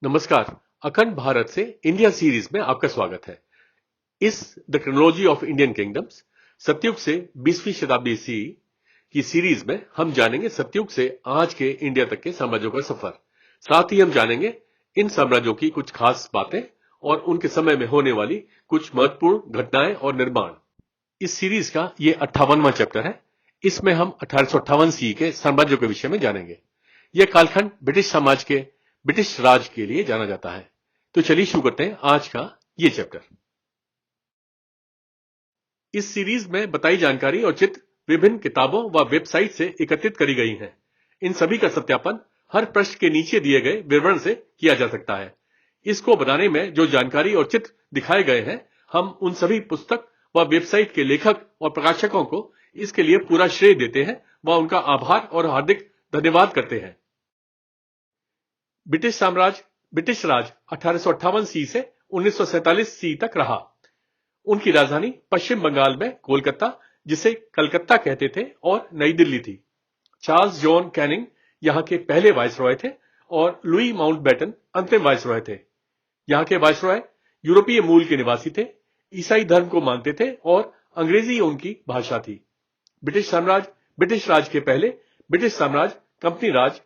नमस्कार। अखंड भारत से इंडिया सीरीज में आपका स्वागत है। इस the chronology of Indian kingdoms सतयुग से 20वीं शताब्दी सी की सीरीज में हम जानेंगे सतयुग से आज के इंडिया तक के साम्राज्यों का सफर। साथ ही हम जानेंगे इन साम्राज्यों की कुछ खास बातें और उनके समय में होने वाली कुछ महत्वपूर्ण घटनाएं और निर्माण। इस सीरीज का ये 58वां चैप्टर है। इसमें हम 1858 सी के साम्राज्यों के विषय में जानेंगे। यह कालखंड ब्रिटिश राज के लिए जाना जाता है। तो चलिए शुरू करते हैं आज का ये चैप्टर। इस सीरीज में बताई जानकारी और चित्र विभिन्न किताबों व वेबसाइट से एकत्रित करी गई हैं। इन सभी का सत्यापन हर पृष्ठ के नीचे दिए गए विवरण से किया जा सकता है। इसको बनाने में जो जानकारी और चित्र दिखाए गए हैं, हम उन सभी पुस्तक व वेबसाइट के लेखक और प्रकाशकों को इसके लिए पूरा श्रेय देते हैं व उनका आभार और हार्दिक धन्यवाद करते हैं। ब्रिटिश राज 1858 सी से 1947 सी तक रहा। उनकी राजधानी पश्चिम बंगाल में कोलकाता, जिसे कलकत्ता कहते थे, और नई दिल्ली थी। चार्ल्स जॉन कैनिंग यहां के पहले वाइसरॉय थे और लुई माउंटबेटन अंतिम वाइसरॉय थे। यहां के वाइसरॉय यूरोपीय मूल के निवासी थे, ईसाई धर्म को मानते थे और अंग्रेजी उनकी भाषा थी। ब्रिटिश राज के पहले ब्रिटिश साम्राज्य कंपनी राज,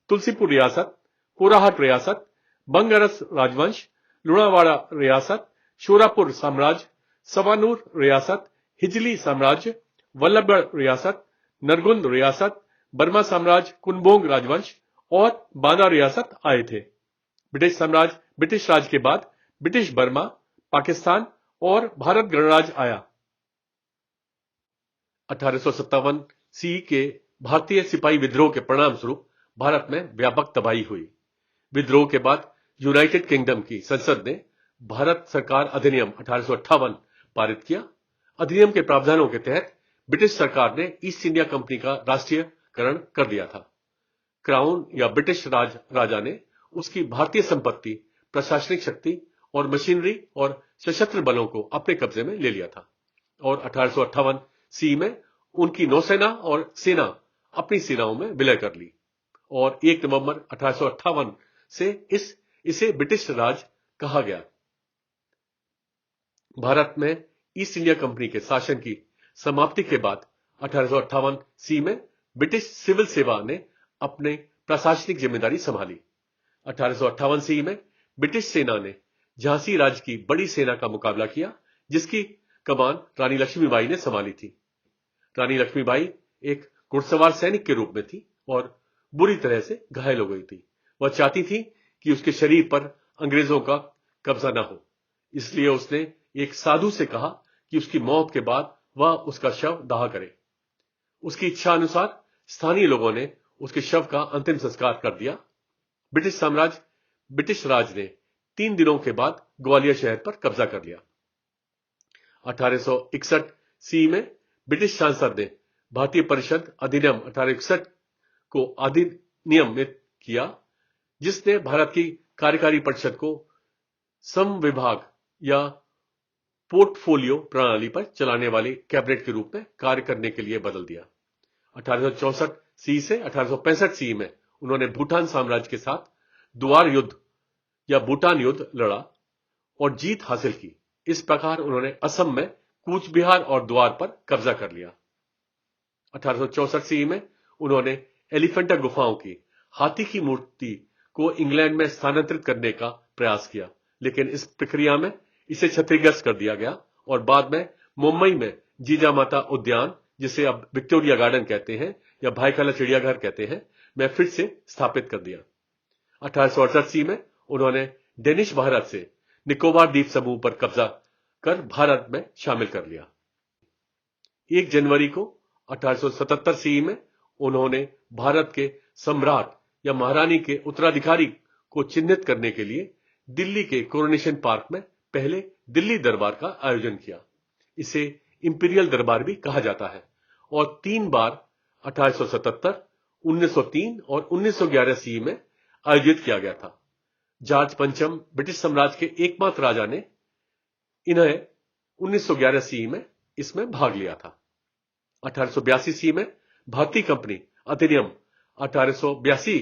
तुलसीपुर रियासत, कोराहट रियासत, बंगरस राजवंश, लुणावाड़ा रियासत, शोरापुर साम्राज्य, सवानूर रियासत, हिजली साम्राज्य, वल्लभगढ़ रियासत, नरगुंद रियासत, बर्मा साम्राज्य, कुनबोंग राजवंश और बांदा रियासत आए थे। ब्रिटिश राज के बाद ब्रिटिश बर्मा, पाकिस्तान और भारत गणराज्य आया। 1857 सी के भारतीय सिपाही विद्रोह के परिणाम स्वरूप भारत में व्यापक तबाही हुई। विद्रोह के बाद यूनाइटेड किंगडम की संसद ने भारत सरकार अधिनियम 1858 पारित किया। अधिनियम के प्रावधानों के तहत ब्रिटिश सरकार ने ईस्ट इंडिया कंपनी का राष्ट्रीयकरण कर दिया था। क्राउन या ब्रिटिश राजा ने उसकी भारतीय संपत्ति, प्रशासनिक शक्ति और मशीनरी और सशस्त्र बलों को अपने कब्जे में ले लिया था और 1858 सी में उनकी नौसेना और सेना अपनी सेनाओं में विलय कर ली और 1 नवंबर 1858 से इसे ब्रिटिश राज कहा गया। भारत में ईस्ट इंडिया कंपनी के शासन की समाप्ति के बाद 1858 सी में ब्रिटिश सिविल सेवा ने अपने प्रशासनिक जिम्मेदारी संभाली। 1858 सी में ब्रिटिश सेना ने झांसी राज्य की बड़ी सेना का मुकाबला किया, जिसकी कमान रानी लक्ष्मीबाई ने संभाली थी। रानी लक्ष्मीबाई एक घुड़सवार सैनिक के रूप में थी और बुरी तरह से घायल हो गई थी। वह चाहती थी कि उसके शरीर पर अंग्रेजों का कब्जा न हो, इसलिए उसने एक साधु से कहा कि उसकी मौत के बाद वह उसका शव दाह करे। उसकी इच्छा अनुसार स्थानीय लोगों ने उसके शव का अंतिम संस्कार कर दिया। ब्रिटिश राज ने 3 दिनों के बाद ग्वालियर शहर पर कब्जा कर लिया। 1861 सी में ब्रिटिश सांसद ने भारतीय परिषद अधिनियम 1861 को अधिनियमित किया, जिसने भारत की कार्यकारी परिषद को समविभाग या पोर्टफोलियो प्रणाली पर चलाने वाली कैबिनेट के रूप में कार्य करने के लिए बदल दिया। 1864 सी से 1865 सी में उन्होंने भूटान साम्राज्य के साथ द्वार युद्ध या भूटान युद्ध लड़ा और जीत हासिल की। इस प्रकार उन्होंने असम में कूच बिहार और द्वार पर कब्जा कर लिया। 1864 सी में उन्होंने एलिफेंटा गुफाओं की हाथी की मूर्ति को इंग्लैंड में स्थानांतरित करने का प्रयास किया, लेकिन इस प्रक्रिया में इसे क्षतिग्रस्त कर दिया गया और बाद में मुंबई में जीजामाता उद्यान, जिसे अब विक्टोरिया गार्डन कहते हैं या भाईखला चिड़ियाघर कहते हैं, में फिर से स्थापित कर दिया। 1868 सी में उन्होंने डेनिश भारत से निकोबार द्वीप समूह पर कब्जा कर भारत में शामिल कर लिया। 1 जनवरी को 1877 सी में उन्होंने भारत के सम्राट या महारानी के उत्तराधिकारी को चिन्हित करने के लिए दिल्ली के कोरोनेशन पार्क में पहले दिल्ली दरबार का आयोजन किया। इसे इंपीरियल दरबार भी कहा जाता है और 3 बार 1877, 1903 और 1911 सी में आयोजित किया गया था। जॉर्ज पंचम ब्रिटिश साम्राज्य के एकमात्र राजा ने इन्हें 1911 सी में इसमें भाग लिया था। 1882 सी में भारतीय कंपनी अधिनियम 1882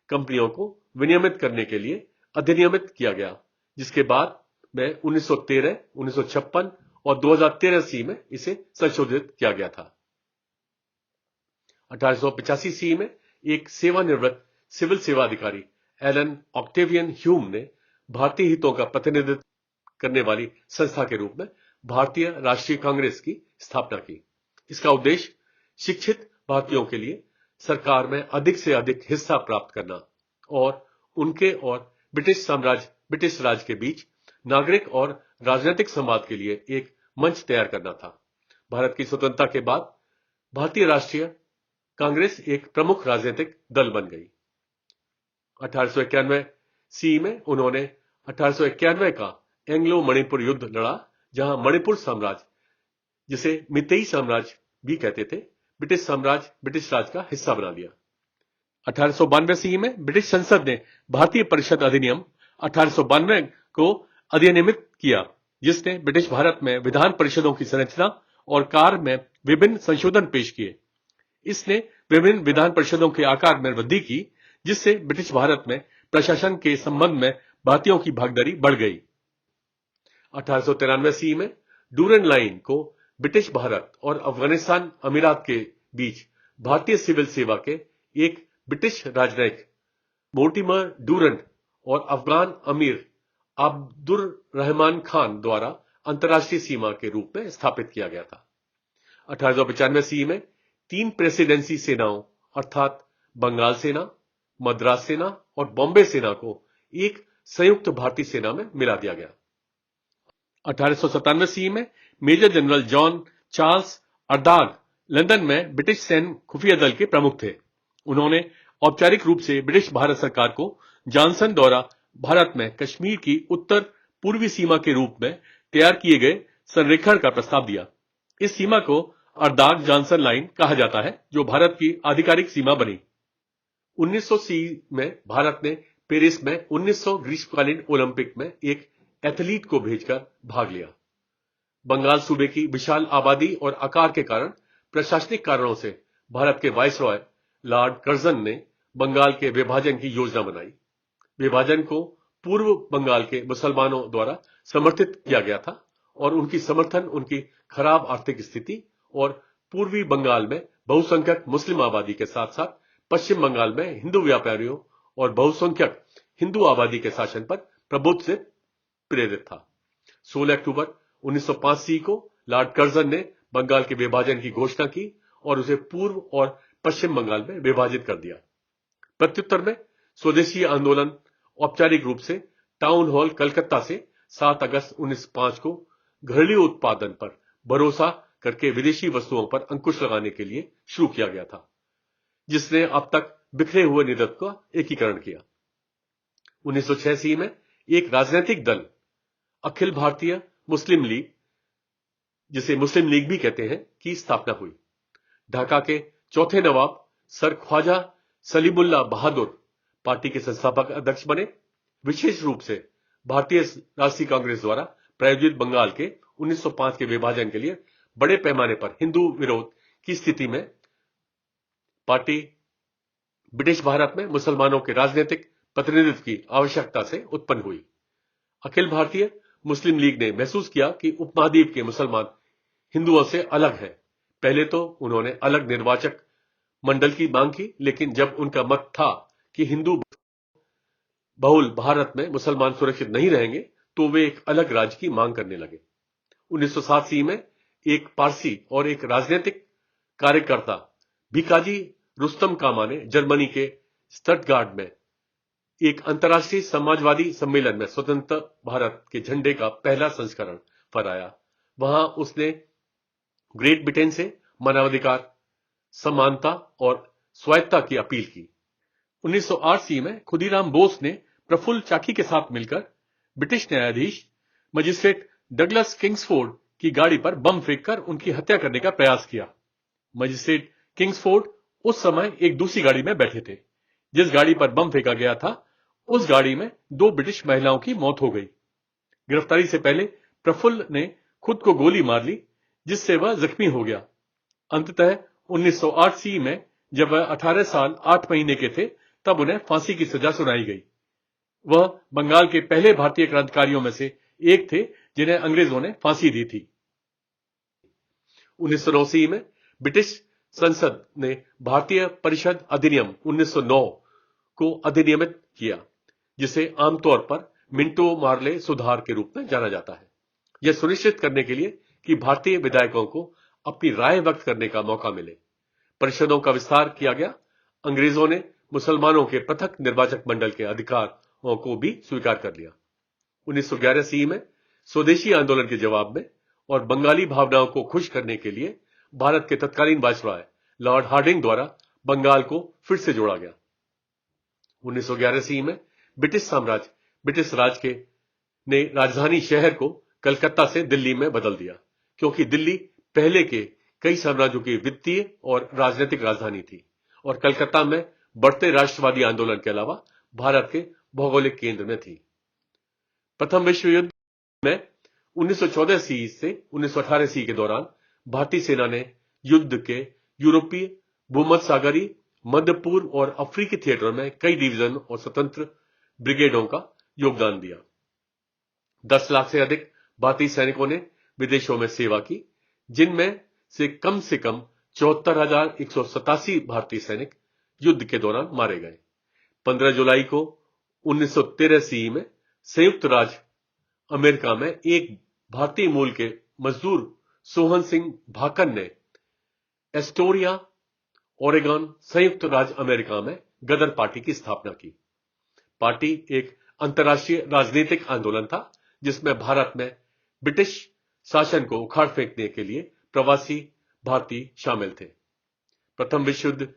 कंपनियों को विनियमित करने के लिए अधिनियमित किया गया, जिसके बाद में 1913, 1956 और 2013 सी में इसे संशोधित किया गया था। 1885 सी में एक सेवानिवृत्त सिविल सेवा अधिकारी एलन ऑक्टेवियन ह्यूम ने भारतीय हितों का प्रतिनिधित्व करने वाली संस्था के रूप में भारतीय राष्ट्रीय कांग्रेस की स्थापना की। इसका उद्देश्य शिक्षित भारतीयों के लिए सरकार में अधिक से अधिक हिस्सा प्राप्त करना और उनके और ब्रिटिश राज के बीच नागरिक और राजनीतिक संवाद के लिए एक मंच तैयार करना था। भारत की स्वतंत्रता के बाद भारतीय राष्ट्रीय कांग्रेस एक प्रमुख राजनीतिक दल बन गई। 1891 सी में उन्होंने 1891 का एंग्लो मणिपुर युद्ध लड़ा, जहां मणिपुर साम्राज्य, जिसे मितेई साम्राज्य भी कहते थे, ब्रिटिश राज का हिस्सा बना दिया। 1892 सी में ब्रिटिश संसद ने भारतीय परिषद अधिनियम 1892 को अधिनियमित किया, जिसने ब्रिटिश भारत में विधान परिषदों की संरचना और कार्य में विभिन्न संशोधन पेश किए। इसने विभिन्न विधान परिषदों के आकार में वृद्धि की, जिससे ब्रिटिश भारत में प्रशासन के संबंध में भारतीयों की भागीदारी बढ़ गई। 1893 सी में डूरन लाइन को ब्रिटिश भारत और अफगानिस्तान अमीरात के बीच भारतीय सिविल सेवा के एक ब्रिटिश राजनयिक मोर्टिमर डूरंट और अफगान अमीर अब्दुर रहमान खान द्वारा अंतर्राष्ट्रीय सीमा के रूप में स्थापित किया गया था। 1895 सी में 3 प्रेसिडेंसी सेनाओं अर्थात बंगाल सेना, मद्रास सेना और बॉम्बे सेना को एक संयुक्त भारतीय सेना में मिला दिया गया। 1897 सी में major general John Charles Ardagh London में ब्रिटिश सैन्य खुफिया दल के प्रमुख थे। उन्होंने औपचारिक रूप से ब्रिटिश भारत सरकार को जॉनसन द्वारा भारत में कश्मीर की उत्तर पूर्वी सीमा के रूप में तैयार किए गए संरेखण का प्रस्ताव दिया। इस सीमा को अर्दाग जॉनसन लाइन कहा जाता है, जो भारत की आधिकारिक सीमा बनी। 1900 सी में भारत ने पेरिस में 1900 ग्रीष्मकालीन ओलंपिक में एक एथलीट को भेजकर भाग लिया। बंगाल सूबे की विशाल आबादी और आकार के कारण प्रशासनिक कारणों से भारत के वाइसरॉय लॉर्ड कर्जन ने बंगाल के विभाजन की योजना बनाई। विभाजन को पूर्व बंगाल के मुसलमानों द्वारा समर्थित किया गया था और उनकी समर्थन उनकी खराब आर्थिक स्थिति और पूर्वी बंगाल में बहुसंख्यक मुस्लिम आबादी के साथ साथ पश्चिम बंगाल में हिंदू व्यापारियों और बहुसंख्यक हिंदू आबादी के शासन पर प्रबोध से प्रेरित था। 16 अक्टूबर 1905 सी को लॉर्ड कर्जन ने बंगाल के विभाजन की घोषणा की और उसे पूर्व और पश्चिम बंगाल में विभाजित कर दिया। प्रत्युत्तर में स्वदेशी आंदोलन औपचारिक रूप से टाउन हॉल कलकत्ता से 7 अगस्त 1905 को घरेलू उत्पादन पर भरोसा करके विदेशी वस्तुओं पर अंकुश लगाने के लिए शुरू किया गया था, जिसने अब तक बिखरे हुए नेतृत्व का एकीकरण किया। 1906 सी में एक राजनीतिक दल अखिल भारतीय मुस्लिम लीग, जिसे मुस्लिम लीग भी कहते हैं, की स्थापना हुई। ढाका के चौथे नवाब सर ख्वाजा सलीमुल्लाह बहादुर पार्टी के संस्थापक अध्यक्ष बने। विशेष रूप से भारतीय राष्ट्रीय कांग्रेस द्वारा प्रायोजित बंगाल के 1905 के विभाजन के लिए बड़े पैमाने पर हिंदू विरोध की स्थिति में पार्टी ब्रिटिश भारत में मुसलमानों के राजनीतिक प्रतिनिधित्व की आवश्यकता से उत्पन्न हुई। अखिल भारतीय मुस्लिम लीग ने महसूस किया कि उपमहाद्वीप के मुसलमान हिंदुओं से अलग हैं। पहले तो उन्होंने अलग निर्वाचक मंडल की मांग की, लेकिन जब उनका मत था कि हिंदू बहुल भारत में मुसलमान सुरक्षित नहीं रहेंगे, तो वे एक अलग राज्य की मांग करने लगे। 1907 सी में एक पारसी और एक राजनीतिक कार्यकर्ता भिकाजी रुस्तम कामा ने जर्मनी के स्टटगार्ट में एक अंतर्राष्ट्रीय समाजवादी सम्मेलन में स्वतंत्र भारत के झंडे का पहला संस्करण फहराया। वहां उसने ग्रेट ब्रिटेन से मानवाधिकार, समानता और स्वायत्तता की अपील की। 1908 सी में खुदीराम बोस ने प्रफुल्ल चाकी के साथ मिलकर ब्रिटिश न्यायाधीश मजिस्ट्रेट डगलस किंग्सफोर्ड की गाड़ी पर बम फेंककर उनकी हत्या करने का प्रयास किया। मजिस्ट्रेट किंग्सफोर्ड उस समय एक दूसरी गाड़ी में बैठे थे। जिस गाड़ी पर बम फेंका गया था, उस गाड़ी में 2 ब्रिटिश महिलाओं की मौत हो गई। गिरफ्तारी से पहले प्रफुल्ल ने खुद को गोली मार ली, जिससे वह जख्मी हो गया। अंततः 1908 सी में जब वह 18 साल 8 महीने के थे, तब उन्हें फांसी की सजा सुनाई गई। वह बंगाल के पहले भारतीय क्रांतिकारियों में से एक थे जिन्हें अंग्रेजों ने फांसी दी थी। 1909 ईस्वी में ब्रिटिश संसद ने भारतीय परिषद अधिनियम 1909 को अधिनियमित किया, जिसे आमतौर पर मिंटो मार्ले सुधार के रूप में जाना जाता है। यह सुनिश्चित करने के लिए कि भारतीय विधायकों को अपनी राय व्यक्त करने का मौका मिले, परिषदों का विस्तार किया गया। अंग्रेजों ने मुसलमानों के पृथक निर्वाचक मंडल के अधिकारों को भी स्वीकार कर लिया। 1911 ईस्वी में स्वदेशी आंदोलन के जवाब में और बंगाली भावनाओं को खुश करने के लिए भारत के तत्कालीन वायसराय लॉर्ड हार्डिंग द्वारा बंगाल को फिर से जोड़ा गया। 1911 ईस्वी में ब्रिटिश राज ने राजधानी शहर को कलकत्ता से दिल्ली में बदल दिया, क्योंकि दिल्ली पहले के कई साम्राज्यों की वित्तीय और राजनीतिक राजधानी थी और कलकत्ता में बढ़ते राष्ट्रवादी आंदोलन के अलावा भारत के भौगोलिक केंद्र में थी। प्रथम विश्व युद्ध में 1914 ईस्वी से 1918 ईस्वी के दौरान भारतीय सेना ने युद्ध के यूरोपीय, भूमध्यसागरीय, मध्य पूर्व और अफ्रीकी थिएटर में कई डिवीजन और स्वतंत्र ब्रिगेडों का योगदान दिया। 10 लाख से अधिक भारतीय सैनिकों ने विदेशों में सेवा की, जिनमें से कम 74,187 भारतीय सैनिक युद्ध के दौरान मारे गए। 15 जुलाई को 1913 ईस्वी में संयुक्त राज्य अमेरिका में एक भारतीय मूल के मजदूर सोहन सिंह भाकन ने एस्टोरिया, ओरेगन, संयुक्त राज्य अमेरिका में गदर पार्टी की स्थापना की। पार्टी एक अंतर्राष्ट्रीय राजनीतिक आंदोलन था, जिसमें भारत में ब्रिटिश शासन को उखाड़ फेंकने के लिए प्रवासी भारतीय शामिल थे। प्रथम विश्व युद्ध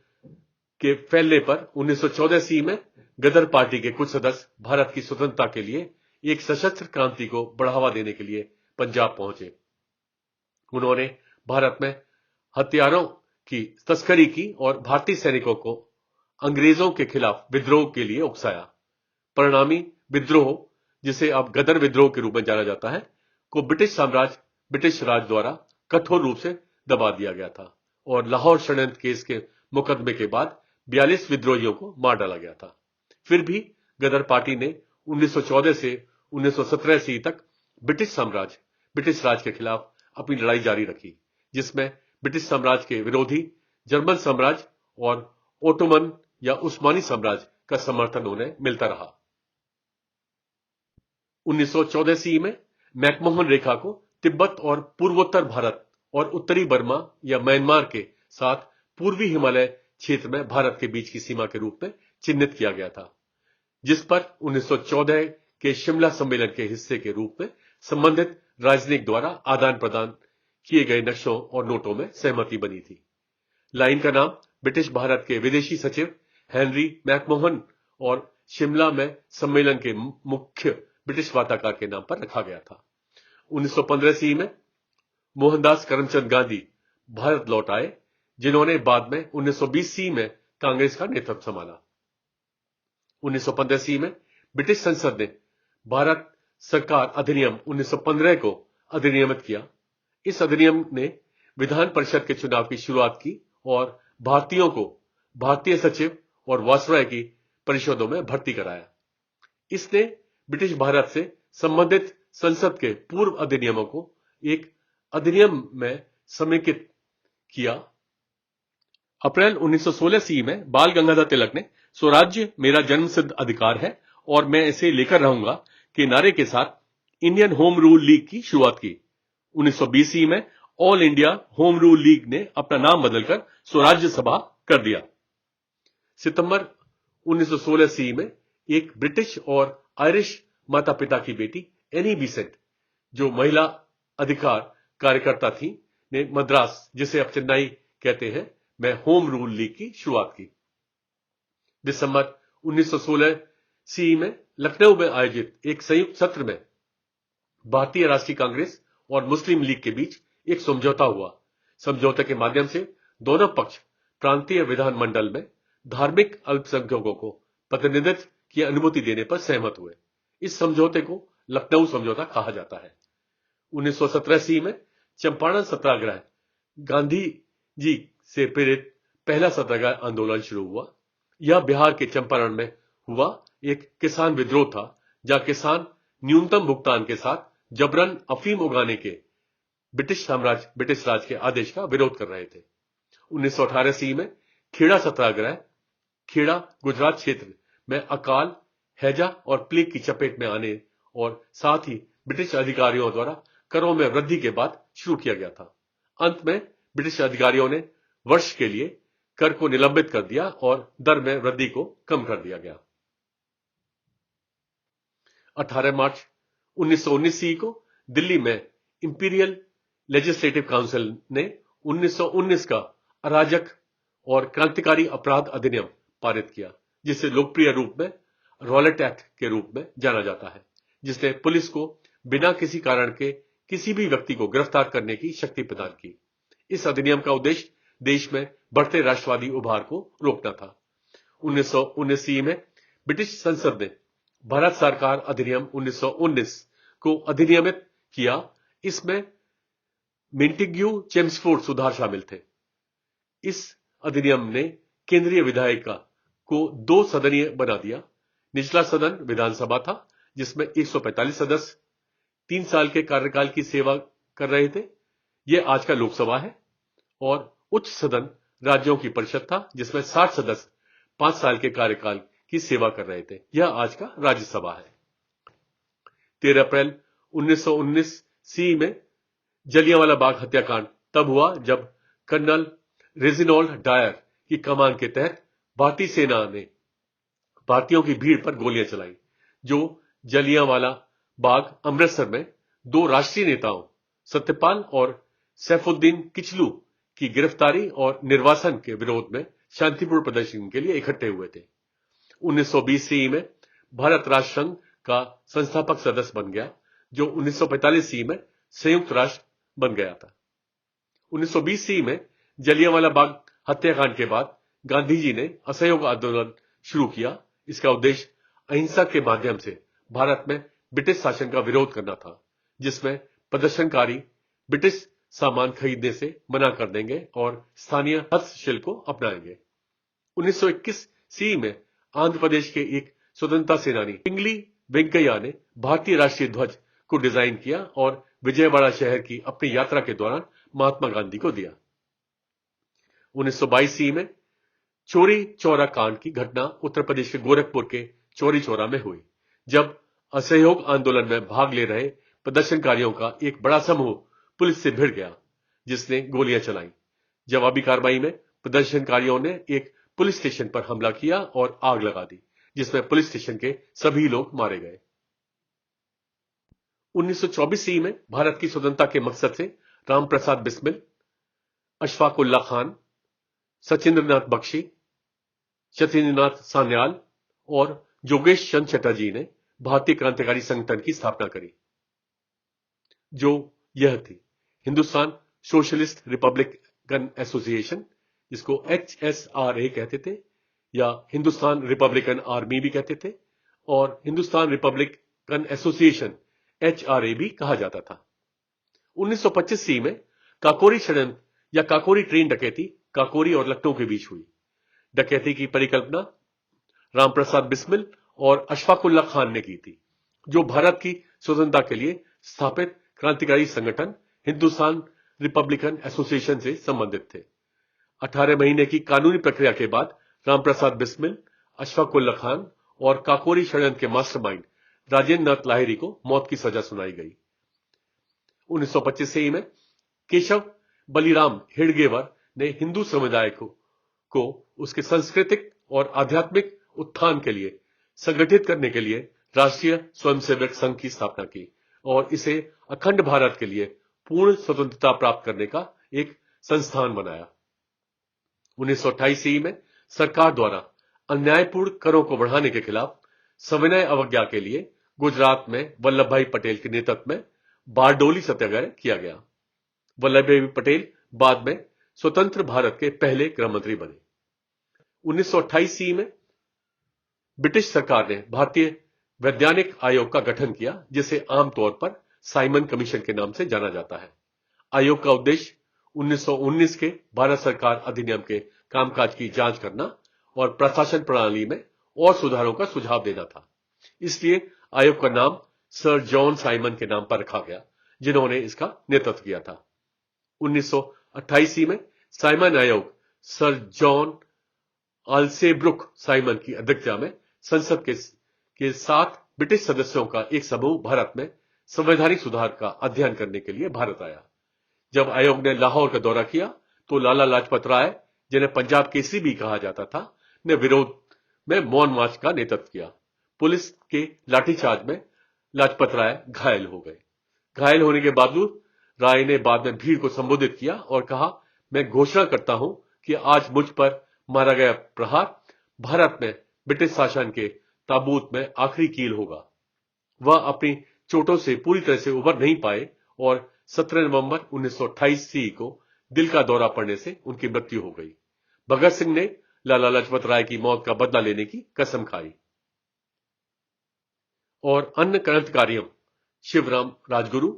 के फैलने पर 1914 ईस्वी में गदर पार्टी के कुछ सदस्य भारत की स्वतंत्रता के लिए एक सशस्त्र क्रांति को बढ़ावा देने के लिए पंजाब पहुंचे। उन्होंने भारत में हथियारों की तस्करी की और भारतीय सैनिकों को अंग्रेजों के खिलाफ विद्रोह के लिए उकसाया। परिणामी विद्रोह, जिसे अब गदर विद्रोह के रूप में जाना जाता है, को ब्रिटिश राज द्वारा कठोर रूप से दबा दिया गया था और लाहौर षड्यंत्र केस के मुकदमे के बाद 42 विद्रोहियों को मार डाला गया था। फिर भी गदर पार्टी ने 1914 से 1917 ईस्वी तक ब्रिटिश राज के खिलाफ अपनी लड़ाई जारी रखी, जिसमें ब्रिटिश साम्राज्य के विरोधी जर्मन साम्राज्य और ओटोमन या उस्मानी साम्राज्य का समर्थन उन्हें मिलता रहा। 1914 ईस्वी में मैकमोहन रेखा को तिब्बत और पूर्वोत्तर भारत और उत्तरी बर्मा या म्यांमार के साथ पूर्वी हिमालय क्षेत्र में भारत के बीच की सीमा के रूप में चिन्हित किया गया था, जिस पर 1914 के शिमला सम्मेलन के हिस्से के रूप में संबंधित राजनयिक द्वारा आदान प्रदान किए गए नक्शों और नोटों में सहमति बनी थी। लाइन का नाम ब्रिटिश भारत के विदेशी सचिव हेनरी मैकमोहन और शिमला में सम्मेलन के मुख्य ब्रिटिश वार्ताकार के नाम पर रखा गया था। 1915 ईस्वी में मोहनदास करमचंद गांधी भारत लौट आए, जिन्होंने बाद में 1920 ईस्वी में कांग्रेस का नेतृत्व संभाला। 1915 ईस्वी में ब्रिटिश संसद ने भारत सरकार अधिनियम 1915 को अधिनियमित किया। इस अधिनियम ने विधान परिषद के चुनाव की शुरुआत की और भारतीयों को भारतीय सचिव और वायसराय की परिषदों में भर्ती कराया। इसने ब्रिटिश भारत से संबंधित संसद के पूर्व अधिनियमों को एक अधिनियम में समेकित किया। अप्रैल 1916 ईस्वी में बाल गंगाधर तिलक ने स्वराज्य मेरा जन्मसिद्ध अधिकार है और मैं इसे लेकर रहूंगा के नारे के साथ इंडियन होम रूल लीग की शुरुआत की। 1920 ईस्वी में all India home rule league ने अपना नाम बदलकर स्वराज्य सभा कर दिया। सितंबर 1916 ईस्वी में एक ब्रिटिश और आयरिश माता पिता की बेटी एनी बिसेंट, जो महिला अधिकार कार्यकर्ता थी, ने मद्रास, जिसे अब चेन्नई कहते हैं, में होम रूल लीग की शुरुआत की। दिसंबर 1916 ईस्वी में लखनऊ में आयोजित एक संयुक्त सत्र में भारतीय राष्ट्रीय कांग्रेस और मुस्लिम लीग के बीच एक समझौता हुआ। समझौते के माध्यम से दोनों पक्ष प्रांतीय विधानमंडल में धार्मिक अल्पसंख्यकों को प्रतिनिधित्व की अनुमति देने पर सहमत हुए। इस समझौते को लखनऊ समझौता कहा जाता है। 1917 ईस्वी में चंपारण सत्याग्रह, गांधी जी से प्रेरित पहला सत्याग्रह आंदोलन शुरू हुआ। यह बिहार के चंपारण में हुआ एक किसान विद्रोह था, जहां किसान न्यूनतम भुगतान के साथ जबरन अफीम उगाने के ब्रिटिश राज के आदेश का विरोध कर रहे थे। 1918 ईस्वी में खेड़ा सत्याग्रह खेड़ा गुजरात क्षेत्र में अकाल, हैजा और प्लेग की चपेट में आने और साथ ही ब्रिटिश अधिकारियों द्वारा करों में वृद्धि के बाद शुरू किया गया था। अंत में ब्रिटिश अधिकारियों ने वर्ष के लिए कर को निलंबित कर दिया और दर में वृद्धि को कम कर दिया गया। 18 मार्च 1919 ईस्वी को दिल्ली में इंपीरियल लेजिस्लेटिव काउंसिल ने 1919 का अराजक और क्रांतिकारी अपराध अधिनियम पारित किया, जिसे लोकप्रिय रूप में रॉलेट एक्ट के रूप में जाना जाता है, जिसने पुलिस को बिना किसी कारण के किसी भी व्यक्ति को गिरफ्तार करने की शक्ति प्रदान की। इस अधिनियम का उद्देश्य देश में बढ़ते राष्ट्रवादी उभार को रोकना था। 1919 ईस्वी में ब्रिटिश संसद ने भारत सरकार अधिनियम 1919 को अधिनियमित किया। इसमें मिंटिग्यू चेम्सफोर्ड सुधार शामिल थे। इस अधिनियम ने केंद्रीय विधायिका को 2 सदनीय बना दिया। निचला सदन विधानसभा था, जिसमें 145 सदस्य 3 साल के कार्यकाल की सेवा कर रहे थे। यह आज का लोकसभा है। और उच्च सदन राज्यों की परिषद था, जिसमें 60 सदस्य 5 साल के कार्यकाल की सेवा कर रहे थे। यह आज का राज्यसभा है। 13 अप्रैल 1919 ईस्वी में जलियांवाला बाग हत्याकांड तब हुआ जब कर्नल रेजिनॉल्ड डायर की कमान के तहत भारतीय सेना ने भारतीयों की भीड़ पर गोलियां चलाई, जो जलियांवाला बाग अमृतसर में 2 राष्ट्रीय नेताओं सत्यपाल और सैफुद्दीन किचलू की गिरफ्तारी और निर्वासन के विरोध में शांतिपूर्ण प्रदर्शन के लिए इकट्ठे हुए थे। 1920 ईस्वी में भारत राष्ट्र संघ का संस्थापक सदस्य बन गया, जो 1945 ईस्वी में संयुक्त राष्ट्र बन गया था। 1920 ईस्वी में जलियांवाला बाग हत्याकांड के बाद गांधी जी ने असहयोग आंदोलन शुरू किया। इसका उद्देश्य अहिंसा के माध्यम से भारत में ब्रिटिश शासन का विरोध करना था, जिसमें प्रदर्शनकारी ब्रिटिश सामान खरीदने से मना कर देंगे और स्थानीय हस्तशिल्प को अपनाएंगे। 1921 ईस्वी में आंध्र प्रदेश के एक स्वतंत्रता सेनानी पिंगली वेंकैया ने भारतीय राष्ट्रीय ध्वज को डिजाइन किया और विजयवाड़ा शहर की अपनी यात्रा के दौरान महात्मा गांधी को दिया। 1922 ईस्वी में चौरी चौरा कांड की घटना उत्तर प्रदेश के गोरखपुर के चौरी चौरा में हुई, जब असहयोग आंदोलन में भाग ले रहे प्रदर्शनकारियों का एक बड़ा समूह पुलिस से भिड़ गया, जिसने गोलियां चलाई। जवाबी कार्रवाई में प्रदर्शनकारियों ने एक पुलिस स्टेशन पर हमला किया और आग लगा दी, जिसमें पुलिस स्टेशन के सभी लोग मारे गए। 1924 ईस्वी में भारत की स्वतंत्रता के मकसद से रामप्रसाद बिस्मिल, अशफाक उल्लाह खान, सचिंद्रनाथ बख्शी, सत्येंद्रनाथ सान्याल और जोगेश चंद्र चटर्जी ने भारतीय क्रांतिकारी संगठन की स्थापना करी, जो यह थी हिंदुस्तान सोशलिस्ट रिपब्लिकन एसोसिएशन, जिसको HSRA कहते थे या हिंदुस्तान रिपब्लिकन आर्मी भी कहते थे, और हिंदुस्तान रिपब्लिकन एसोसिएशन HRA भी कहा जाता था। 1925 ईस्वी में काकोरी षड्यंत्र या काकोरी ट्रेन डकैती काकोरी और लखनऊ के बीच हुई। डकैती की परिकल्पना रामप्रसाद बिस्मिल और अशफाक उल्लाह खान ने की थी, जो भारत की स्वतंत्रता के लिए स्थापित क्रांतिकारी संगठन हिंदुस्तान रिपब्लिकन एसोसिएशन से संबंधित थे। 18 महीने की कानूनी प्रक्रिया के बाद रामप्रसाद बिस्मिल, अशफाक उल्लाह खान और काकोरी षड्यंत्र के मास्टरमाइंड राजेंद्र नाथ लाहिरी को मौत की सजा सुनाई गई। 1925 ईस्वी में केशव बलिराम हेडगेवर ने हिंदू समुदाय को उसके सांस्कृतिक और आध्यात्मिक उत्थान के लिए संगठित करने के लिए राष्ट्रीय स्वयंसेवक संघ की स्थापना की और इसे अखंड भारत के लिए पूर्ण स्वतंत्रता प्राप्त करने का एक संस्थान बनाया। 1928 ईस्वी में सरकार द्वारा अन्यायपूर्ण करों को बढ़ाने के खिलाफ सविनय अवज्ञा के लिए गुजरात में वल्लभ भाई पटेल के नेतृत्व में बारडोली सत्याग्रह किया गया। वल्लभ भाई पटेल बाद में स्वतंत्र भारत के पहले गृह मंत्री बने। 1928 ईस्वी में ब्रिटिश सरकार ने भारतीय वैज्ञानिक आयोग का गठन किया, जिसे आमतौर पर साइमन कमीशन के नाम से जाना जाता है। आयोग का उद्देश्य 1919 के भारत सरकार अधिनियम के कामकाज की जांच करना और प्रशासन प्रणाली में और सुधारों का सुझाव देना था। इसलिए आयोग का नाम सर जॉन साइमन के नाम पर रखा गया, जिन्होंने इसका नेतृत्व किया था। 1928 में साइमन आयोग सर जॉन आल्सेब्रुक साइमन की अध्यक्षता में संसद के 7 ब्रिटिश सदस्यों का एक समूह भारत में संवैधानिक सुधार का अध्ययन करने के लिए भारत आया। जब आयोग ने लाहौर का दौरा किया तो लाला लाजपत राय, जिन्हें पंजाब केसरी भी कहा जाता था, ने विरोध में मौन मार्च का नेतृत्व किया। पुलिस के लाठीचार्ज में लाजपत राय घायल हो गए। घायल होने के बावजूद राय ने बाद में भीड़ को संबोधित किया और कहा, मैं घोषणा करता हूं कि आज मुझ पर मारा गया प्रहार भारत में ब्रिटिश शासन के ताबूत में आखिरी कील होगा। वह अपनी चोटों से पूरी तरह से उबर नहीं पाए और 17 नवंबर 1928 को दिल का दौरा पड़ने से उनकी मृत्यु हो गई। भगत सिंह ने लाला लाजपत राय की मौत का बदला लेने की कसम खाई और अन्य क्रांतिकारियों शिवराम राजगुरु,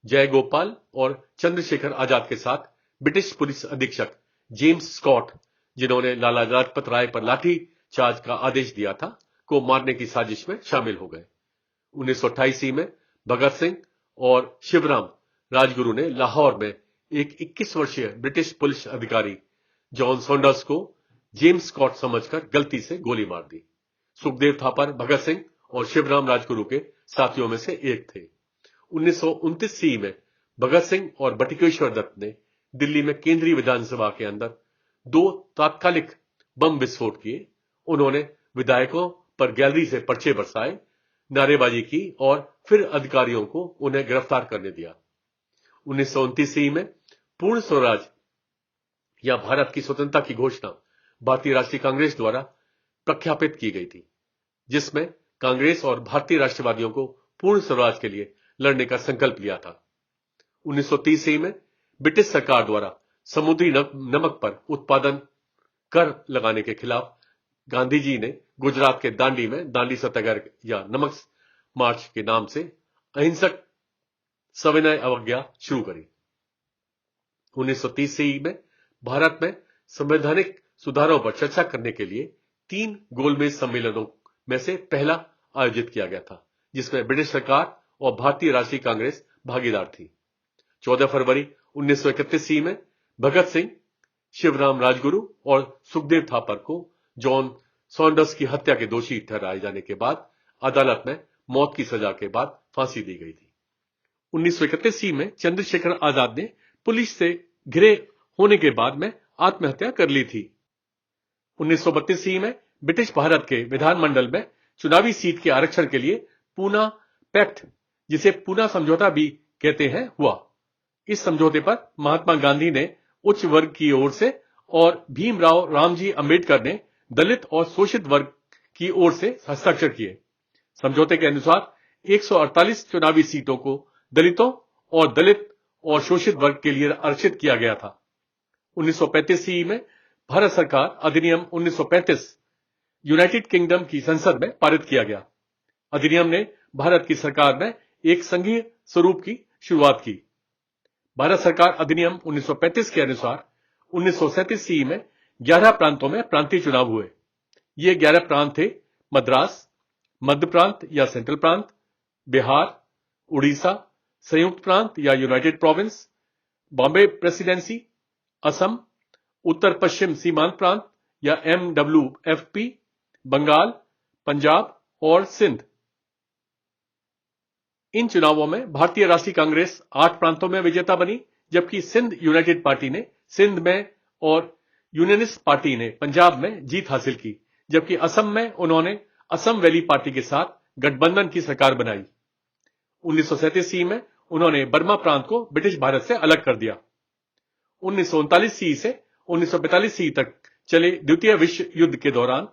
जयगोपाल और चंद्रशेखर आजाद के साथ ब्रिटिश पुलिस अधीक्षक जेम्स स्कॉट, जिन्होंने लाला लाजपत राय पर लाठी चार्ज का आदेश दिया था, को मारने की साजिश में शामिल हो गए। 1928 में भगत सिंह और शिवराम राजगुरु ने लाहौर में एक 21 वर्षीय ब्रिटिश पुलिस अधिकारी जॉन सॉन्डर्स को जेम्स स्कॉट समझकर गलती से गोली मार दी। सुखदेव थापर भगत सिंह और शिवराम राजगुरु के साथियों में से एक थे। 1929 में भगत सिंह और बटुकेश्वर दत्त ने दिल्ली में केंद्रीय विधानसभा के अंदर 2 तात्कालिक बम विस्फोट किए। उन्होंने विधायकों पर गैलरी से पर्चे बरसाए, नारेबाजी की और फिर अधिकारियों को उन्हें गिरफ्तार करने दिया। 1929 में पूर्ण स्वराज या भारत की स्वतंत्रता की घोषणा भारतीय राष्ट्रीय कांग्रेस द्वारा प्रख्यापित की गई थी, जिसमें कांग्रेस और भारतीय राष्ट्रवादियों को पूर्ण स्वराज के लिए लड़ने का संकल्प लिया था। 1930 में ब्रिटिश सरकार द्वारा समुद्री नमक पर उत्पादन कर लगाने के खिलाफ गांधी जी ने गुजरात के दांडी में दांडी सत्याग्रह या नमक मार्च के नाम से अहिंसक सविनय अवज्ञा शुरू करी। 1930 में भारत में संवैधानिक सुधारों पर चर्चा करने के लिए 3 गोलमेज सम्मेलनों में से पहला आयोजित किया गया था, जिसमें ब्रिटिश सरकार और भारतीय राष्ट्रीय कांग्रेस भागीदार थी। 14 फरवरी 1931 में भगत सिंह, शिवराम राजगुरु और सुखदेव थापर को जॉन सॉन्डर्स की हत्या के दोषी ठहराए जाने के बाद अदालत में मौत की सजा के बाद फांसी दी गई थी। 1931 में चंद्रशेखर आजाद ने पुलिस से घिरे होने के बाद में आत्महत्या कर ली थी। 1932 में ब्रिटिश भारत के विधानमंडल में चुनावी सीट के आरक्षण के लिए पूना पैक्ट, जिसे पूना समझौता भी कहते हैं, हुआ। इस समझौते पर महात्मा गांधी ने उच्च वर्ग की ओर से और भीमराव रामजी अंबेडकर ने दलित और शोषित वर्ग की ओर से हस्ताक्षर किए। समझौते के अनुसार 148 चुनावी सीटों को दलितों और दलित और शोषित वर्ग के लिए आरक्षित किया गया था। 1935 में भारत सरकार अधिनियम 1935 यूनाइटेड किंगडम की संसद में पारित किया गया। अधिनियम ने भारत की सरकार में एक संघीय स्वरूप की शुरुआत की। भारत सरकार अधिनियम 1935 के अनुसार 1937 में 11 प्रांतों में प्रांतीय चुनाव हुए। ये 11 प्रांत थे: मद्रास, मध्य प्रांत या सेंट्रल प्रांत, बिहार, उड़ीसा, संयुक्त प्रांत या united province, Bombay presidency, Assam, उत्तर पश्चिम सीमांत प्रांत या MWFP, बंगाल, पंजाब और सिंध। इन चुनावों में भारतीय राष्ट्रीय कांग्रेस 8 प्रांतों में विजेता बनी, जबकि सिंध यूनाइटेड पार्टी ने सिंध में और यूनियनिस्ट पार्टी ने पंजाब में जीत हासिल की, जबकि असम में उन्होंने असम वैली पार्टी के साथ गठबंधन की सरकार बनाई। 1937 में उन्होंने बर्मा प्रांत को ब्रिटिश भारत से अलग कर दिया। 1939 से 1945 तक चले द्वितीय विश्व युद्ध के दौरान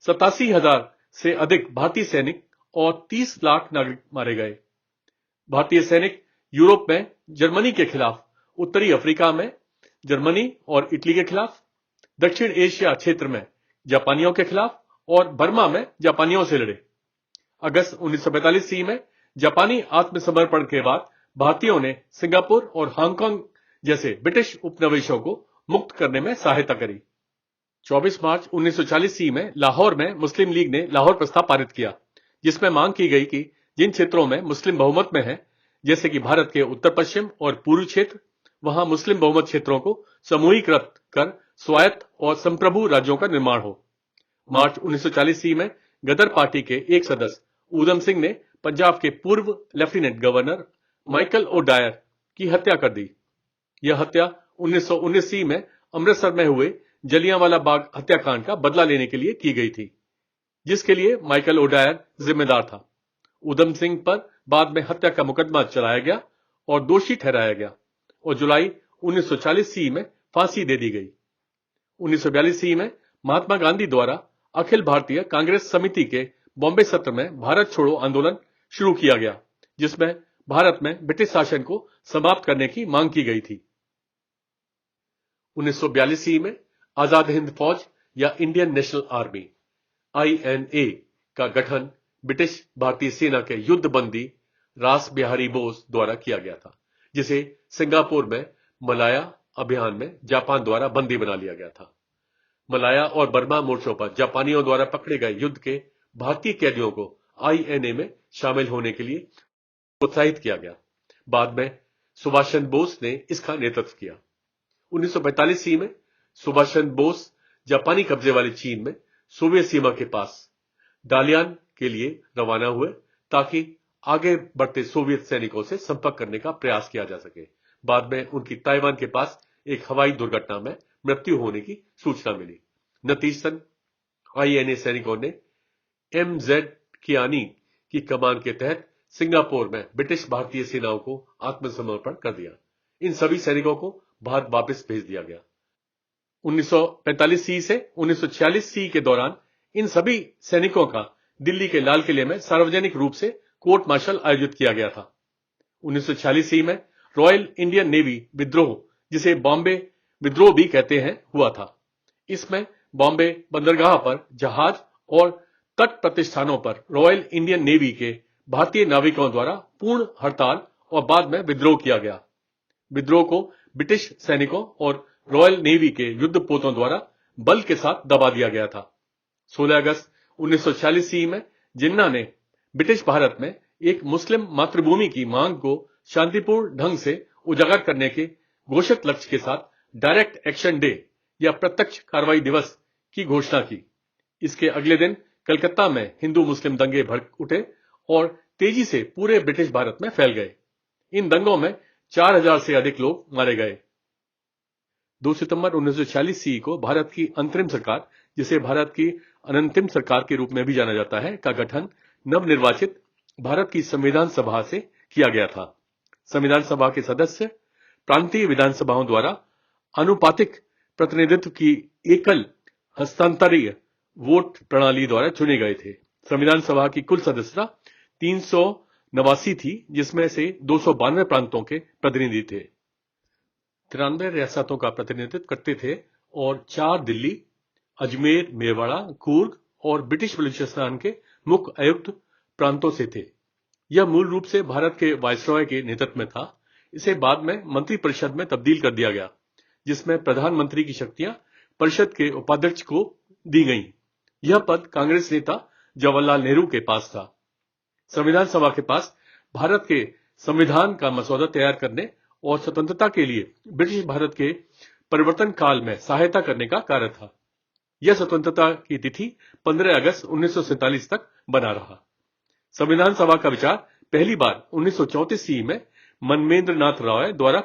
87,000 से अधिक भारतीय सैनिक और 30 लाख नागरिक मारे गए। भारतीय सैनिक यूरोप में जर्मनी के खिलाफ, उत्तरी अफ्रीका में जर्मनी और इटली के खिलाफ, दक्षिण एशिया क्षेत्र में जापानियों के खिलाफ और बर्मा में जापानियों से लड़े। अगस्त 1945 में जापानी आत्मसमर्पण के बाद भारतीयों ने सिंगापुर और हांगकांग जैसे ब्रिटिश उपनिवेशों को मुक्त करने में सहायता करी। 24 मार्च 1940 ईस्वी में लाहौर में मुस्लिम लीग ने लाहौर प्रस्ताव पारित किया, जिसमें मांग की गई कि जिन क्षेत्रों में मुस्लिम बहुमत में है, जैसे कि भारत के उत्तर पश्चिम और पूर्वी क्षेत्र, वहां मुस्लिम बहुमत क्षेत्रों को समूहीकृत कर स्वायत्त और संप्रभु राज्यों का निर्माण हो। मार्च 1940 ईस्वी में गदर पार्टी के एक सदस्य ऊधम सिंह ने पंजाब के पूर्व लेफ्टिनेंट गवर्नर माइकल ओडायर की हत्या कर दी। यह हत्या 1919 ईस्वी में अमृतसर में हुए जलियांवाला बाग हत्याकांड का बदला लेने के लिए की गई थी, जिसके लिए माइकल ओडायर जिम्मेदार था। ऊधम सिंह पर बाद में हत्या का मुकदमा चलाया गया और दोषी ठहराया गया और जुलाई 1940 ईस्वी में फांसी दे दी गई। 1942 ईस्वी में महात्मा गांधी द्वारा अखिल भारतीय कांग्रेस समिति के बॉम्बे सत्र में भारत छोड़ो आंदोलन शुरू किया गया, जिसमें भारत में ब्रिटिश शासन को समाप्त करने की मांग की गई थी। 1942 ईस्वी में आजाद हिंद फौज या इंडियन नेशनल आर्मी INA का गठन ब्रिटिश भारतीय सेना के युद्ध बंदी रास बिहारी बोस द्वारा किया गया था, जिसे सिंगापुर में मलाया अभियान में जापान द्वारा बंदी बना लिया गया था। मलाया और बर्मा मोर्चों पर जापानियों द्वारा पकड़े गए युद्ध के भारतीय कैदियों को INA में शामिल होने के लिए प्रोत्साहित किया गया। बाद में सुभाष चंद्र बोस ने इसका नेतृत्व किया। 1945 ईस्वी में सुभाष चंद्र बोस जापानी कब्जे वाले चीन में सोवियत सीमा के पास डालियान के लिए रवाना हुए, ताकि आगे बढ़ते सोवियत सैनिकों से संपर्क करने का प्रयास किया जा सके। बाद में उनकी ताइवान के पास एक हवाई दुर्घटना में मृत्यु होने की सूचना मिली। नतीजतन INA सैनिकों ने MZ कियानी की कमान के तहत सिंगापुर में ब्रिटिश भारतीय सेनाओं को आत्मसमर्पण कर दिया। इन सभी सैनिकों को भारत वापस भेज दिया गया। 1945 ईस्वी से 1946 ईस्वी के दौरान इन सभी सैनिकों का दिल्ली के लाल किले में सार्वजनिक रूप से कोर्ट मार्शल आयोजित किया गया था। 1946 ईस्वी में रॉयल इंडियन नेवी विद्रोह, जिसे बॉम्बे विद्रोह भी कहते हैं, हुआ था। इसमें बॉम्बे बंदरगाह पर जहाज और तट प्रतिष्ठानों पर रॉयल इंडियन नेवी के भारतीय नाविकों द्वारा पूर्ण हड़ताल और बाद में विद्रोह किया गया। विद्रोह को ब्रिटिश सैनिकों और रॉयल नेवी के युद्धपोतों द्वारा बल के साथ दबा दिया गया था। 16 अगस्त 1946 ईस्वी में जिन्ना ने ब्रिटिश भारत में एक मुस्लिम मातृभूमि की मांग को शांतिपूर्ण ढंग से उजागर करने के घोषित लक्ष्य के साथ डायरेक्ट एक्शन डे या प्रत्यक्ष कार्रवाई दिवस की घोषणा की। इसके अगले दिन कलकत्ता में हिंदू मुस्लिम दंगे भड़क उठे और तेजी से पूरे ब्रिटिश भारत में फैल गए। इन दंगों में 4000 से अधिक लोग मारे गए। 2 सितंबर 1946 ईस्वी को भारत की अंतरिम सरकार, जिसे भारत की अनंतिम सरकार के रूप में भी जाना जाता है, का गठन नवनिर्वाचित भारत की संविधान सभा से किया गया था। संविधान सभा के सदस्य प्रांतीय विधानसभाओं द्वारा अनुपातिक प्रतिनिधित्व की एकल हस्तांतरीय वोट प्रणाली द्वारा चुने गए थे। संविधान सभा की कुल सदस्यता 389 थी, जिसमें से 292 प्रांतों के प्रतिनिधि थे, 93 रियासतों का प्रतिनिधित्व करते थे और 4 दिल्ली, अजमेर, मेवाड़ा, कूर्ग और ब्रिटिश बलूचिस्तान के मुख्य आयुक्त प्रांतों से थे। यह मूल रूप से भारत के वायसरॉय के नेतृत्व में था। इसे बाद में मंत्रिपरिषद में तब्दील कर दिया गया, जिसमें प्रधानमंत्री की शक्तियां परिषद के उपाध्यक्ष को दी गईं। यह पद कांग्रेस नेता जवाहरलाल नेहरू के पास था। संविधान सभा के पास भारत के संविधान का मसौदा तैयार करने और स्वतंत्रता के लिए ब्रिटिश भारत के परिवर्तन काल में सहायता करने का कार्य था। यह स्वतंत्रता की तिथि 15 अगस्त 1947 तक बना रहा। संविधान सभा का विचार पहली बार 1934 ईस्वी में मनमेंद्र नाथ राय द्वारा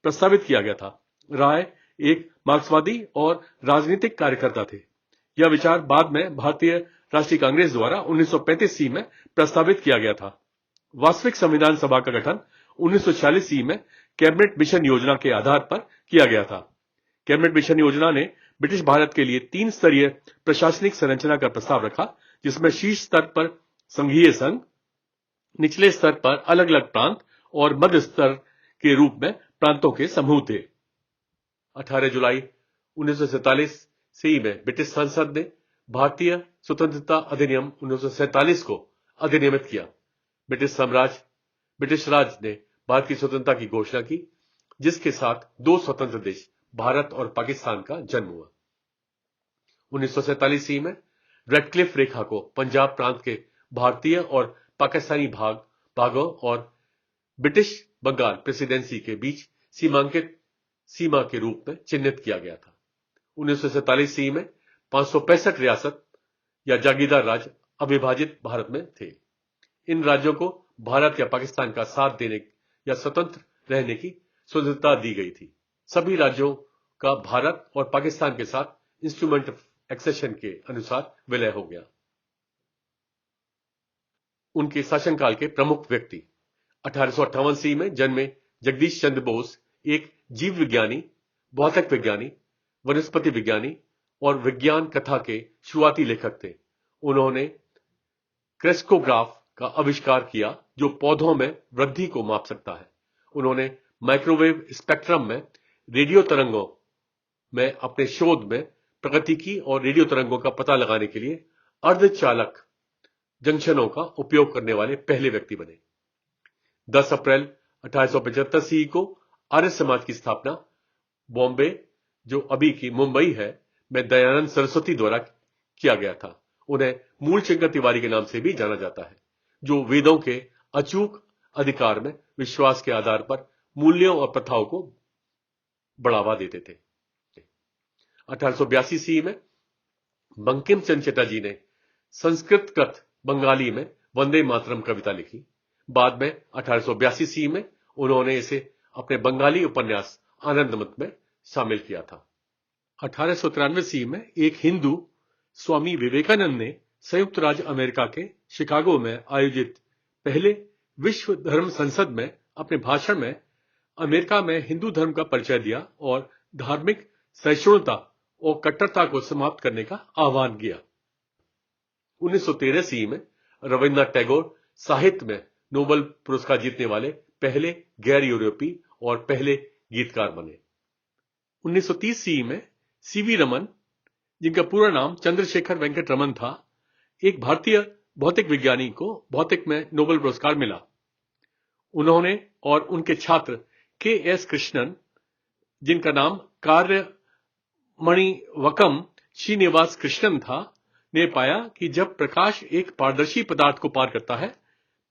प्रस्तावित किया गया था। राय एक मार्क्सवादी और राजनीतिक कार्यकर्ता थे। यह विचार बाद में भारतीय राष्ट्रीय कांग्रेस द्वारा 1935 ईस्वी में प्रस्तावित किया गया था। वास्तविक संविधान सभा का गठन 1946 ईस्वी में कैबिनेट मिशन योजना के आधार पर किया गया था। कैबिनेट मिशन योजना ने ब्रिटिश भारत के लिए 3 स्तरीय प्रशासनिक संरचना का प्रस्ताव रखा, जिसमें शीर्ष स्तर पर संघीय संघ, निचले स्तर पर अलग अलग प्रांत और मध्य स्तर के रूप में प्रांतों के समूह थे। 18 जुलाई 1947 ईस्वी में ब्रिटिश संसद ने भारतीय स्वतंत्रता अधिनियम 1947 को अधिनियमित किया। ब्रिटिश राज ने भारत की स्वतंत्रता की घोषणा की, जिसके साथ 2 स्वतंत्र देश भारत और पाकिस्तान का जन्म हुआ। 1947 में रेडक्लिफ रेखा को पंजाब प्रांत के भारतीय और पाकिस्तानी भागों और ब्रिटिश बंगाल प्रेसिडेंसी के बीच सीमांकित सीमा के रूप में चिन्हित किया गया था। 1947 में 565 रियासत या जागीरदार राज्य अविभाजित भारत में थे। इन राज्यों को भारत या पाकिस्तान का साथ देने या स्वतंत्र रहने की स्वतंत्रता दी गई थी। सभी राज्यों का भारत और पाकिस्तान के साथ इंस्ट्रूमेंट ऑफ एक्सेशन के अनुसार विलय हो गया। उनके शासनकाल के प्रमुख व्यक्ति 1858 में जन्मे जगदीश चंद्र बोस एक जीव विज्ञानी, भौतिक विज्ञानी, वनस्पति विज्ञानी और विज्ञान कथा के शुरुआती लेखक थे। उन्होंने क्रेस्कोग्राफ का आविष्कार किया जो पौधों में वृद्धि को माप सकता है। उन्होंने माइक्रोवेव स्पेक्ट्रम में रेडियो तरंगों में अपने शोध में प्रगति की और रेडियो तरंगों का पता लगाने के लिए अर्धचालक जंक्शनों का उपयोग करने वाले पहले व्यक्ति बने। 10 अप्रैल 1875 ईस्वी को आर्य समाज की स्थापना बॉम्बे, जो अभी की मुंबई है, में दयानंद सरस्वती द्वारा किया गया था। उन्हें मूलशंकर तिवारी के नाम से भी जाना जाता है, जो वेदों के अचूक अधिकार में विश्वास के आधार पर मूल्यों और प्रथाओं को बढ़ावा देते थे। 1882 ईस्वी में बंकिम चंद्र चटर्जी ने संस्कृतकृत बंगाली में वंदे मातरम कविता लिखी। बाद में 1882 ईस्वी में उन्होंने इसे अपने बंगाली उपन्यास आनंदमठ में शामिल किया था। 1893 ईस्वी में एक हिंदू स्वामी विवेकानंद ने संयुक्त राज्य अमेरिका के शिकागो में आयोजित पहले विश्व धर्म संसद में अपने भाषण में अमेरिका में हिंदू धर्म का परिचय दिया और धार्मिक सहिष्णुता और कट्टरता को समाप्त करने का आह्वान किया। 1913 ईस्वी में रविन्द्रनाथ टैगोर साहित्य में नोबेल पुरस्कार जीतने वाले पहले गैर यूरोपीय और पहले गीतकार बने। 1930 ईस्वी में सीवी रमन, जिनका पूरा नाम चंद्रशेखर वेंकट रमन था, एक भारतीय भौतिक विज्ञानी को भौतिक में नोबेल पुरस्कार मिला। उन्होंने और उनके छात्र के.एस. कृष्णन, जिनका नाम कार्यमणिवक्कम श्रीनिवास कृष्णन था, ने पाया कि जब प्रकाश एक पारदर्शी पदार्थ को पार करता है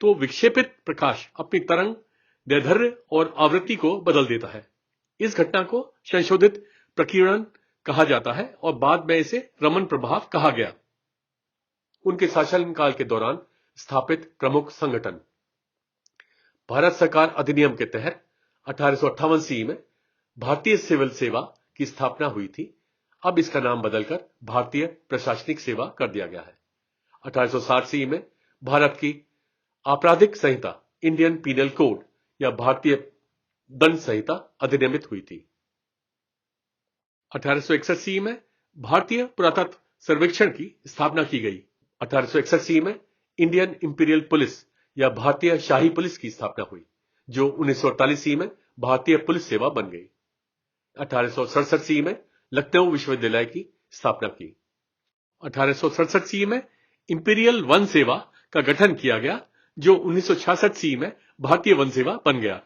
तो विक्षेपित प्रकाश अपनी तरंग, दैर्ध्य और आवृत्ति को बदल देता है। इस घटना को संशोधित प्रकीर्णन कहा जाता है और बाद में इसे रमन प्रभाव कहा गया। उनके शासनकाल के दौरान स्थापित प्रमुख संगठन। भारत सरकार अधिनियम के तहत 1858 ईस्वी में भारतीय सिविल सेवा की स्थापना हुई थी। अब इसका नाम बदलकर भारतीय प्रशासनिक सेवा कर दिया गया है। 1860 ईस्वी में भारत की आपराधिक संहिता इंडियन पीनल कोड या भारतीय दंड संहिता अधिनियमित हुई थी। 1861 ईस्वी में भारतीय पुरातत्व सर्वेक्षण की स्थापना की गई। 1861 ईस्वी में इंडियन इंपीरियल पुलिस या भारतीय शाही पुलिस की स्थापना हुई, जो 1948 ईस्वी में भारतीय पुलिस सेवा बन गई। 1867 ईस्वी में लखनऊ विश्वविद्यालय की स्थापना की। 1867 ईस्वी में इंपीरियल वन सेवा का गठन किया गया, जो 1966 ईस्वी में भारतीय वन सेवा बन गया।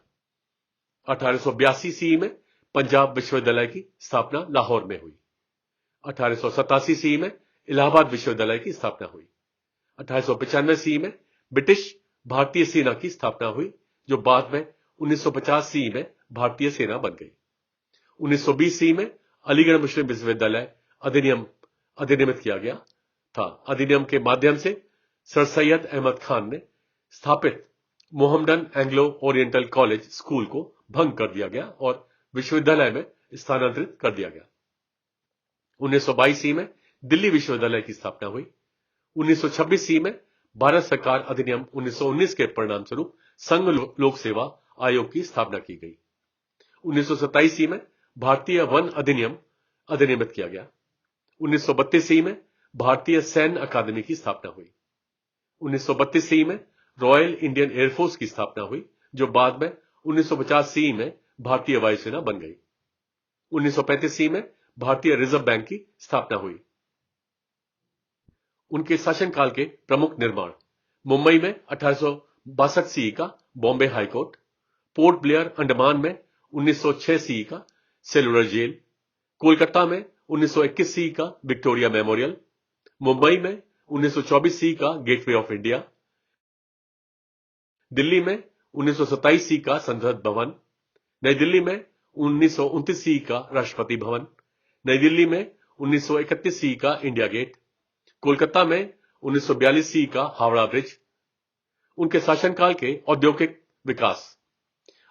1882 ईस्वी में पंजाब विश्वविद्यालय की स्थापना लाहौर में हुई। 1887 ईस्वी में इलाहाबाद विश्वविद्यालय की स्थापना हुई। 1895 ईस्वी में ब्रिटिश भारतीय सेना की स्थापना हुई, जो बाद में 1950 ईस्वी में भारतीय सेना बन गई। 1920 ईस्वी में अलीगढ़ मुस्लिम विश्वविद्यालय अधिनियमित किया गया था। अधिनियम के माध्यम से सर सैयद अहमद खान ने स्थापित Mohammedan Anglo oriental college school को भंग कर दिया गया और विश्वविद्यालय में स्थानांतरित कर दिया गया। 1922 ईस्वी में दिल्ली विश्वविद्यालय की स्थापना हुई। 1926 ईस्वी में भारत सरकार अधिनियम 1919 के परिणाम स्वरूप संघ लोक सेवा आयोग की स्थापना की गई। 1927 ईस्वी में भारतीय वन अधिनियम अधिनियमित किया गया। 1932 ईस्वी में भारतीय सैन्य अकादमी की स्थापना हुई। 1932 ईस्वी में रॉयल इंडियन एयरफोर्स की स्थापना हुई, जो बाद में 1950 ईस्वी में भारतीय वायुसेना बन गई। 1935 ईस्वी में भारतीय रिजर्व बैंक की स्थापना हुई। उनके शासनकाल के प्रमुख निर्माण: मुंबई में 1862 ईस्वी का Bombay high court, port Blair Andaman में 1906 ईस्वी का सेलुलर जेल, कोलकाता में 1921 सी का विक्टोरिया मेमोरियल, मुंबई में 1924 सी का गेटवे ऑफ इंडिया, दिल्ली में 1927 सी का संसद भवन, नई दिल्ली में 1929 सी का राष्ट्रपति भवन, नई दिल्ली में 1931 सी का इंडिया गेट, कोलकाता में 1942 सी का हावड़ा ब्रिज। उनके शासनकाल के औद्योगिक विकास,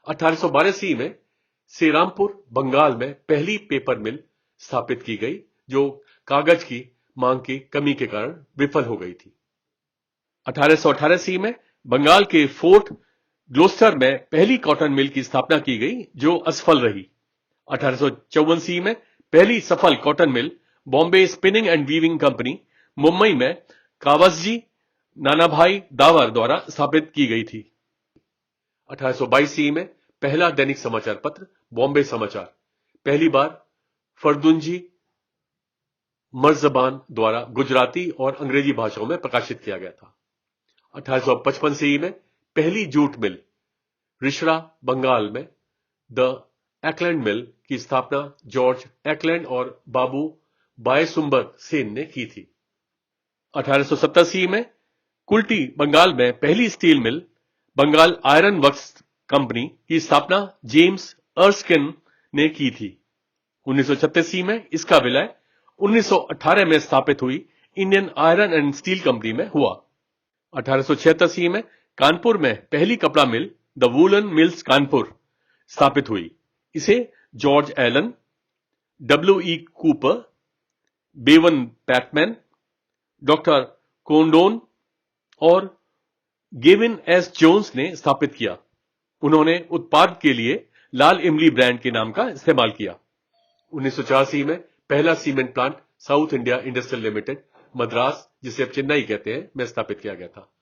1812 सी में श्रीरामपुर बंगाल में पहली पेपर मिल स्थापित की गई जो कागज की मांग की कमी के कारण विफल हो गई थी। 1818 सी में बंगाल के फोर्ट ग्लोस्टर में पहली कॉटन मिल की स्थापना की गई जो असफल रही। 1854 सी में पहली सफल cotton mill Bombay spinning and weaving company Mumbai में कावसजी नानाभाई दावर द्वारा स्थापित की गई थी। 1822 सी में पहला दैनिक समाचार पत्र बॉम्बे समाचार पहली बार फरदुंजी मर्जबान द्वारा गुजराती और अंग्रेजी भाषाओं में प्रकाशित किया गया था। 1855 सी में पहली जूट मिल रिशड़ा बंगाल में द एकलैंड मिल की स्थापना जॉर्ज एकलैंड और बाबू बायसुंबर सेन ने की थी। 1870 सी में कुल्टी बंगाल में पहली steel mill Bengal iron works company की स्थापना जेम्स अर्स्किन ने की थी। 1936 में इसका विलय 1918 में स्थापित हुई Indian iron and steel company में हुआ। 1886 में कानपुर में पहली कपड़ा mill the woollen mills Kanpur स्थापित हुई। इसे George Allen, W.E. Cooper, Bevan Patman, doctor Condon और गेविन एस जोन्स ने स्थापित किया। उन्होंने उत्पाद के लिए लाल इमली ब्रांड के नाम का इस्तेमाल किया। 1984 में पहला cement plant south India industrial limited Madras, जिसे अब चेन्नई कहते हैं, में स्थापित किया गया था।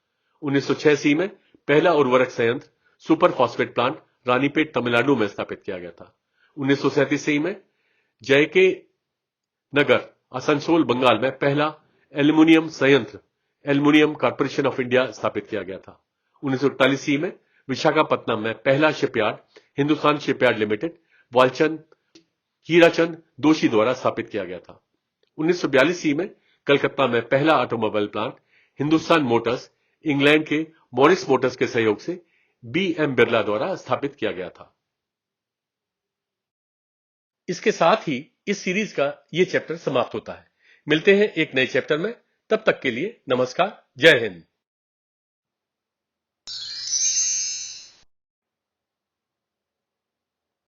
1986 में पहला उर्वरक संयंत्र super phosphate plant Ranipet Tamil Nadu में स्थापित किया गया था। 1937 में जयके नगर आसनसोल बंगाल में पहला एल्यूमिनियम संयंत्र एल्यूमिनियम कॉर्पोरेशन ऑफ इंडिया स्थापित किया गया था। 1948 में विशाखापत्तनम में पहला shipyard Hindustan shipyard limited Walchand Hirachand दोषी द्वारा स्थापित किया गया था। 1942 में कलकत्ता में पहला automobile plant Hindustan Motors England के मॉरिस मोटर्स के सहयोग से B.M. बिरला द्वारा स्थापित किया गया था। इसके साथ ही इस सीरीज का यह चैप्टर समाप्त होता है। मिलते हैं एक नए चैप्टर में, तब तक के लिए नमस्कार, जय हिंद।